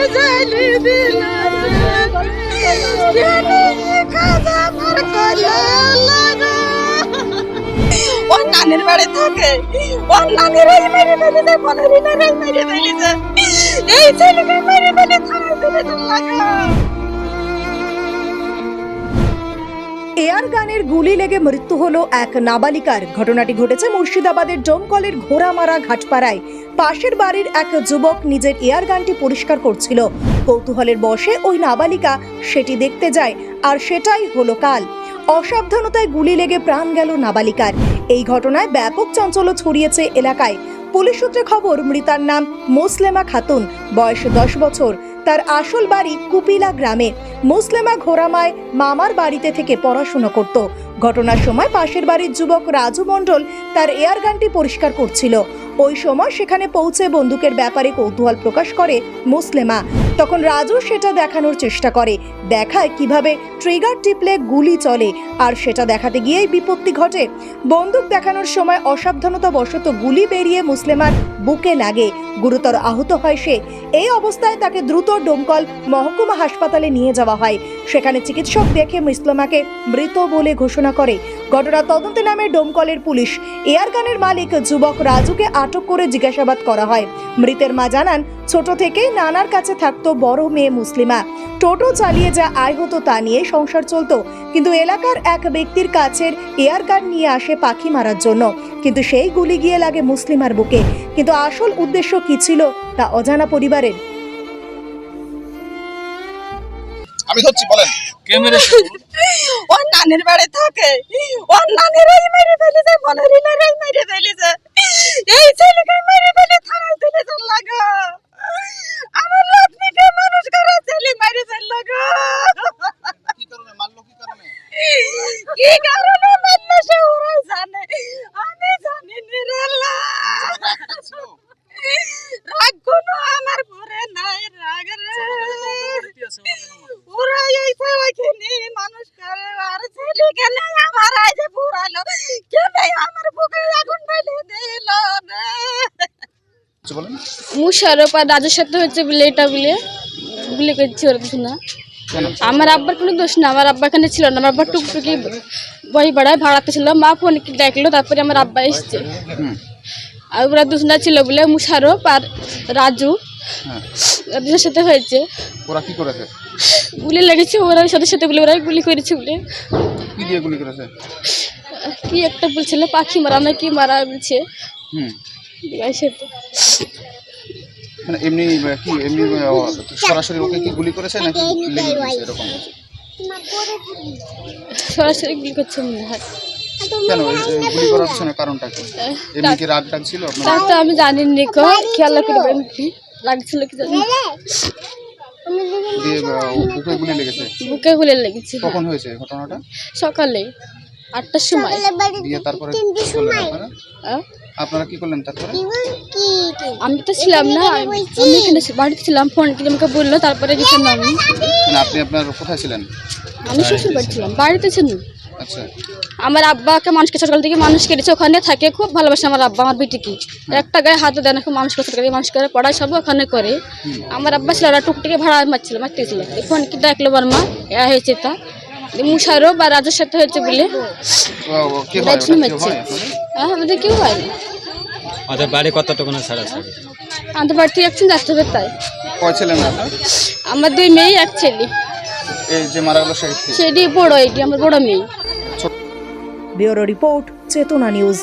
আমাকে জানি দিল ওর নানির বাড়ি থাকে, ওর নানিরাই মেরে ফেলেছে, বনারিনারাই মেরে ফেলেছে, এই ছেলেকে মেরে ফেলে থানায় তুলে লাগা। এয়ার গানের গুলি লেগে মৃত্যু হলো এক নাবালিকার। ঘটনাটি ঘটেছে মুর্শিদাবাদের ডোমকলের ঘোড়ামারা ঘাটপাড়ায়। পাশের বাড়ির এক যুবক নিজের এয়ার গানটি পরিষ্কার করছিল। কৌতূহলের বশে ওই নাবালিকা সেটি দেখতে যায়, আর সেটাই হলো কাল। অসাবধানতায় গুলি লেগে প্রাণ গেল নাবালিকার। এই ঘটনায় ব্যাপক চাঞ্চল্য ছড়িয়েছে এলাকায়। পুলিশ সূত্রে খবর, মৃতার নাম মুসলেমা খাতুন, বয়স 10 বছর। তার আসল বাড়ি কুপিলা গ্রামে। মুসলেমা ঘোড়ামায় মামার বাড়িতে থেকে পড়াশোনা করত। ঘটনার সময় পাশের বাড়ির যুবক রাজু মণ্ডল তার এয়ার গানটি পরিষ্কার করছিল। ওই সময় সেখানে পৌঁছে বন্দুকের ব্যাপারে কৌতূহল প্রকাশ করে মুসলেমা। তখন রাজু সেটা দেখানোর চেষ্টা করে, দেখায় কিভাবে ট্রিগার টিপলে গুলি চলে, আর সেটা দেখাতে গিয়েই বিপত্তি ঘটে। বন্দুক দেখানোর সময় অসাবধানতাবশত গুলি বেরিয়ে মুসলেমার বুকে লাগে। গুরুতর আহত হয় সে। এই অবস্থায় তাকে দ্রুত ডোমকল মহকুমা হাসপাতালে নিয়ে যাওয়া হয়। সেখানে চিকিৎসক দেখে মুসলেমাকে মৃত বলে ঘোষণা করে। ঘটনা তদন্তে নামে ডোমকলের পুলিশ। এয়ার গানের মালিক যুবক রাজুকে আটক করে জিজ্ঞাসাবাদ করা হয়। মৃতের মা জানান, ছোট থেকেই নানার কাছে থাকতো বড় মেয়ে মুসলিমা। টোটো চালিয়ে যা আয় হতো তা নিয়ে সংসার চলতো, কিন্তু এলাকার এক ব্যক্তির কাছের এয়ার গান নিয়ে আসে পাখি মারার জন্য। কিন্তু সেই গুলি গিয়ে লাগে মুসলিমার বুকে। কিন্তু আসল উদ্দেশ্য কি ছিল তা অজানা পরিবারের। আমি ধরছি, বলেন কে মেরেছে? ওর নানির বাড়ি থাকে, ওর নানিরাই মেরে ফেলেছে, বনারিনারাই মেরে ফেলেছে, এই ছেলেকে মেরে ফেলে থানায় তুলে লাগা। আমার রাত্রিকে মানুষ করা ছেলে মেরে ফেল লাগা। কি কারণে মারলো? কি কারণে? কি কারণে মারলো সে ওরাই জানে, আমি জানি নিরালা। রাগ কোনো আমার পরে নাই, রাগ রে ওরাই হইছে ওইখানে মানুষ করে। আর ছেলে কেন আমার আইজে পুরালো, কেন আমার বুকে আগুন ফেলে দিল রে। বলেন। মুশারফ আর রাজুর সাথে হচ্ছে বলে এটা বলে গুলি করছি ওরা কিছু না। আমার আব্বার কোনো দোষ না, আমার আব্বা এখানে ছিল না। আমার আব্বা টুকটুকি বই বাড়ায় ভাড়াতে ছিল। মা ফোন ডাকলো, তারপরে আমার আব্বা এসছে। আর ওরা দুজনা ছিল বলে মুশারফ আর রাজু, রাজুর সাথে হয়েছে। ওরা কি করেছে? গুলি লেগেছে ওরা সাথে সাথে বলে, ওরাই গুলি করেছে বলে। কি দিয়ে গুলি করেছে? কি একটা বলছিল পাখি মারা না কি মারা বলছে। মানে এমনি কি এমনি সরাসরি ওকে কি গুলি করেছে নাকি লেগে গেছে এরকম? সরাসরি গুলি করছে মনে হয়। কেন গুলি করার পিছনে কারণটা কি? এমনি কি রাগ টাগ ছিল আপনার? তা তো আমি জানি না, খেয়াল করবেন কি লাগছিল কি জানি। দিয়ে বুকে গুলি লেগেছে? বুকে গুলি লেগেছে। কখন হয়েছে ঘটনাটা? সকালে 8টার সময়। দিয়ে তারপরে কি করলেন আপনারা? আপনারা কি করলেন তারপরে? আমি তো ছিলাম না, আমি এখানে বাড়িতে ছিলাম। ফোন কিনে আমাকে বললো, তারপরে গেছিলাম আমি। মানে আপনি আপনার কোথায় ছিলেন? আমি শ্বশুর বাড়ি ছিলাম, বাড়িতে ছিলাম। আচ্ছা। আমার আব্বাকে মানুষকে ছোটকাল থেকে মানুষ করেছে, ওখানে থাকে, খুব ভালোবাসে আমার আব্বা আমার বেটিকে। একটা গায়ে হাতে দেয় না, খুব মানুষ করতে মানুষ করে পড়ায় সব ওখানে করে। আমার আব্বা ছিল ওরা টুকটুকে ভাড়া মারতেছিল। ফোন কি ডাকলো বর্মা এ হয়েছে তা মুশারফ বা রাজুর সাথে হয়েছে বলে আমাদের কেউ হয়নি। ওদের বাড়ি কতটুকু না ছাড়া ছাড়ি? আমাদের বাড়ি থেকে একজন যাচ্ছে হবে তাই। কয় ছিলেন আপনার? আমার 2 মেয়ে, 1 ছেলে। এই যে মারা গেল সেটি বড়, এটি আমার বড় মেয়ে। ব্যুরো রিপোর্ট, চেতনা নিউজ।